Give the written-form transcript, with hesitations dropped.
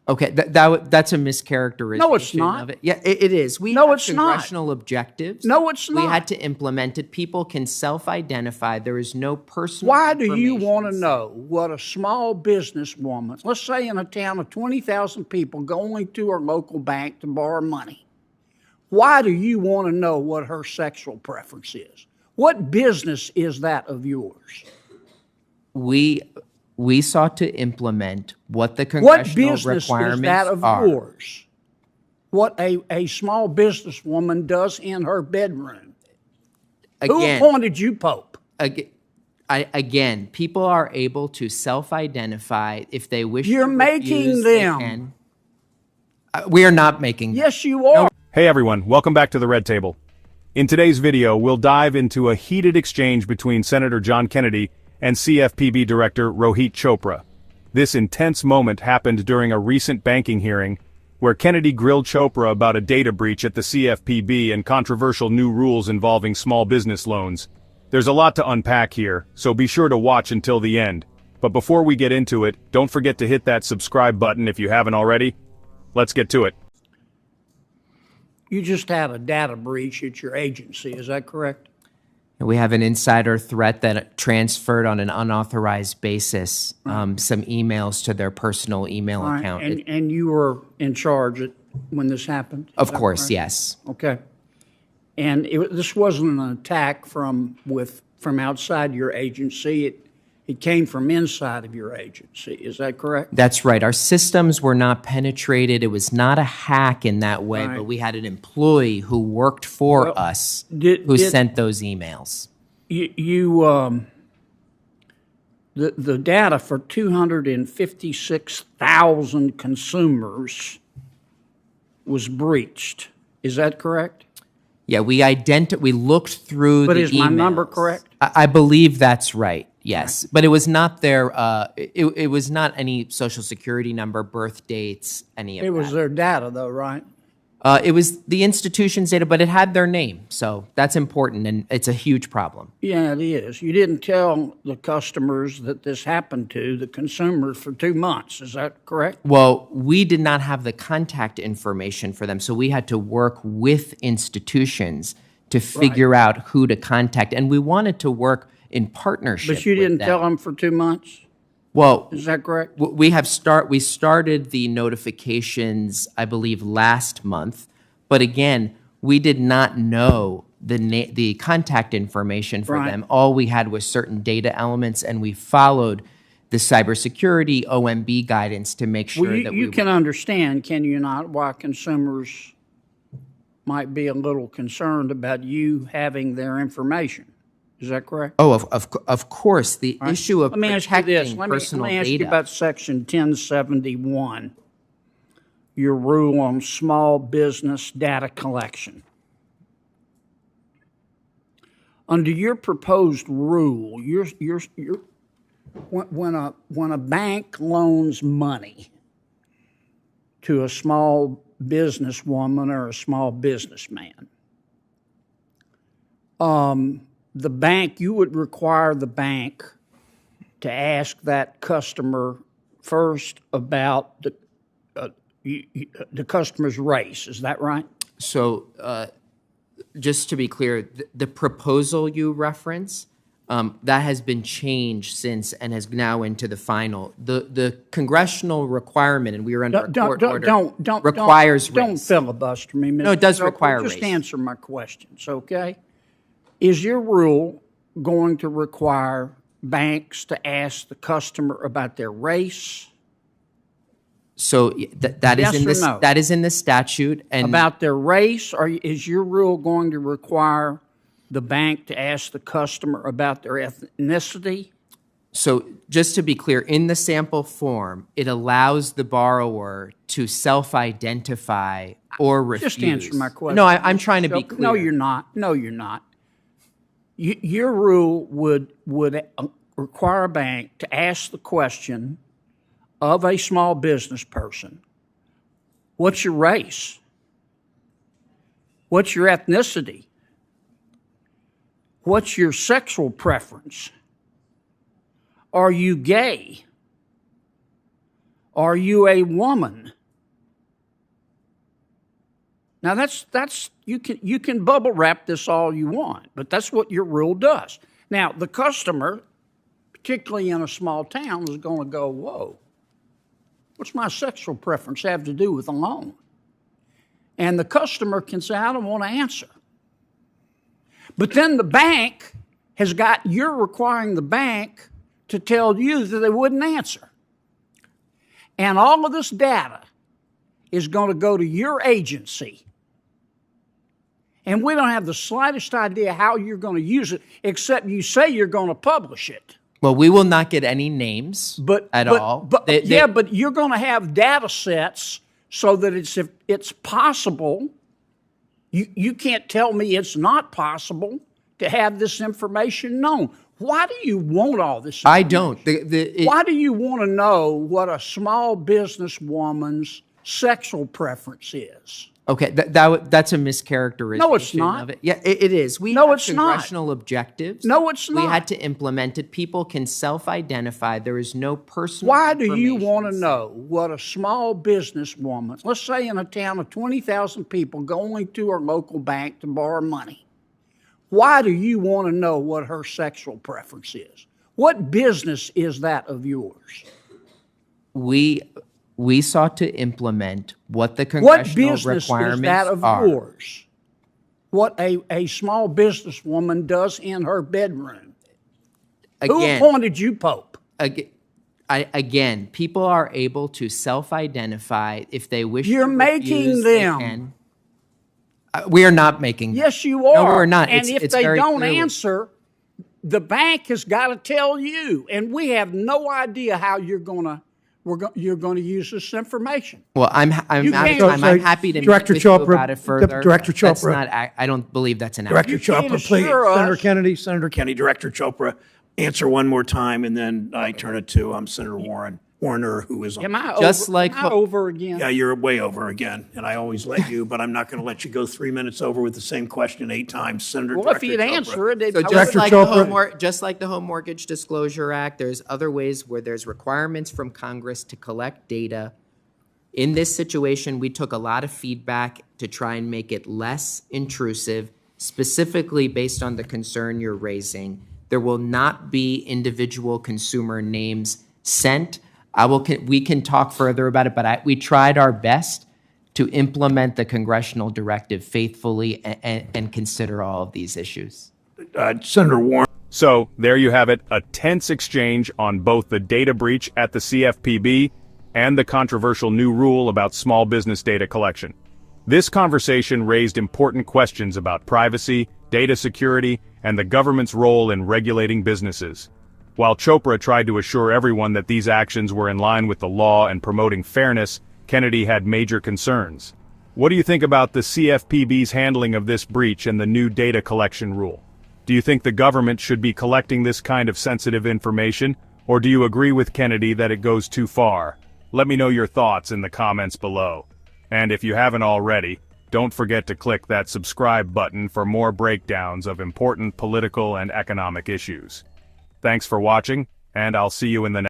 Okay, that's a mischaracterization. No, it's not. Of it. Yeah, it is. We No, have it's not. congressional objectives. No, it's not. We had to implement it. People can self-identify. There is no personal Why do you information. want to know what a small businesswoman, let's say in a town of 20,000 people, going to her local bank to borrow money? Why do you want to know what her sexual preference is? What business is that of yours? We sought to implement what the congressional What business requirements is that of are. yours? What a small businesswoman does in her bedroom? Who appointed you Pope? Again, people are able to self-identify if they wish. You're to making refuse, them. We are not making them. Yes, you are. Hey everyone, welcome back to the Red Table. In today's video, we'll dive into a heated exchange between Senator John Kennedy and CFPB Director Rohit Chopra. This intense moment happened during a recent banking hearing, where Kennedy grilled Chopra about a data breach at the CFPB and controversial new rules involving small business loans. There's a lot to unpack here, so be sure to watch until the end. But before we get into it, don't forget to hit that subscribe button if you haven't already. Let's get to it. You just had a data breach at your agency, is that correct? We have an insider threat that transferred on an unauthorized basis some emails to their personal email account. And you were in charge when this happened? Of course, yes. Okay. And this wasn't an attack from outside your agency. It came from inside of your agency. Is that correct? That's right. Our systems were not penetrated. It was not a hack in that way, but we had an employee who worked for us who sent those emails. The data for 256,000 consumers was breached. Is that correct? Yeah, we looked through the emails. But is my number correct? I believe that's right. Yes, but it was not their. It was not any social security number, birth dates, any of that. It was their data, though, right? It was the institution's data, but it had their name, so that's important, and it's a huge problem. Yeah, it is. You didn't tell the customers that this happened to, the consumers, for 2 months. Is that correct? Well, we did not have the contact information for them, so we had to work with institutions to figure out who to contact, and we wanted to work in partnership. But you didn't tell them for 2 months? Well, is that correct? We started the notifications, I believe, last month, but again, we did not know the contact information for them. All we had was certain data elements, and we followed the cybersecurity OMB guidance to make sure that you can understand, can you not, why consumers might be a little concerned about you having their information. Is that correct? Oh, of course. The issue of protecting personal data. Let me ask you about Section 1071, your rule on small business data collection. Under your proposed rule, when a bank loans money to a small businesswoman or a small businessman, you would require the bank to ask that customer first about the customer's race. Is that right? So just to be clear, the proposal you reference, that has been changed since and has now into the final. The congressional requirement, and we are under a court order, requires race. Don't filibuster me, Mr. No, it does require race. Just answer my questions, okay? Is your rule going to require banks to ask the customer about their race? So that is in the statute. And about their race, or is your rule going to require the bank to ask the customer about their ethnicity? So just to be clear, in the sample form, it allows the borrower to self-identify or refuse. Just answer my question. No, I'm trying to be clear. No, you're not. No, you're not. Your rule would require a bank to ask the question of a small business person, what's your race? What's your ethnicity? What's your sexual preference? Are you gay? Are you a woman? Now you can bubble wrap this all you want, but that's what your rule does. Now the customer, particularly in a small town, is going to go, whoa, what's my sexual preference have to do with a loan? And the customer can say, I don't want to answer. But then the bank you're requiring the bank to tell you that they wouldn't answer. And all of this data is going to go to your agency. And we don't have the slightest idea how you're going to use it, except you say you're going to publish it. Well, we will not get any names at all. But you're going to have data sets so that if it's possible, you can't tell me it's not possible to have this information known. Why do you want all this information? I don't. Why do you want to know what a small businesswoman's sexual preference is? Okay, that's a mischaracterization. No, it's not. Of it. Yeah, it is. We No, have it's not. congressional objectives. No, it's not. We had to implement it. People can self-identify. There is no personal Why do you information want to know what a small businesswoman, let's say in a town of 20,000 people, going to her local bank to borrow money? Why do you want to know what her sexual preference is? What business is that of yours? We sought to implement what the congressional What business requirements is that of are. yours? What a small businesswoman does in her bedroom? Who Again, appointed you Pope? again, people are able to self-identify if they wish. You're to making refuse, they them. can. We are not making them. Yes, you are. No, we're not. And if It's they very don't clearly- answer, the bank has got to tell you, and we have no idea how you're going to use this information. Well, I'm can't- happy to Director meet with you Chopra, about it further. Director That's Chopra. not. I don't believe that's an. Director You can't Chopra, please. assure us- Senator Kennedy, Director Chopra, answer one more time, and then I turn it to Senator Warner, who is on. Am I Just over, like am I over again? Yeah, you're way over again, and I always let you, but I'm not going to let you go 3 minutes over with the same question 8 times, Senator. Well, if Director you'd Chopra. answer it, So I just would- like, Chopra. just like the Home Mortgage Disclosure Act, there's other ways where there's requirements from Congress to collect data. In this situation, we took a lot of feedback to try and make it less intrusive, specifically based on the concern you're raising. There will not be individual consumer names sent. We can talk further about it, but we tried our best to implement the congressional directive faithfully and consider all of these issues. Senator Warner. So, there you have it, a tense exchange on both the data breach at the CFPB and the controversial new rule about small business data collection. This conversation raised important questions about privacy, data security, and the government's role in regulating businesses. While Chopra tried to assure everyone that these actions were in line with the law and promoting fairness, Kennedy had major concerns. What do you think about the CFPB's handling of this breach and the new data collection rule? Do you think the government should be collecting this kind of sensitive information, or do you agree with Kennedy that it goes too far? Let me know your thoughts in the comments below. And if you haven't already, don't forget to click that subscribe button for more breakdowns of important political and economic issues. Thanks for watching, and I'll see you in the next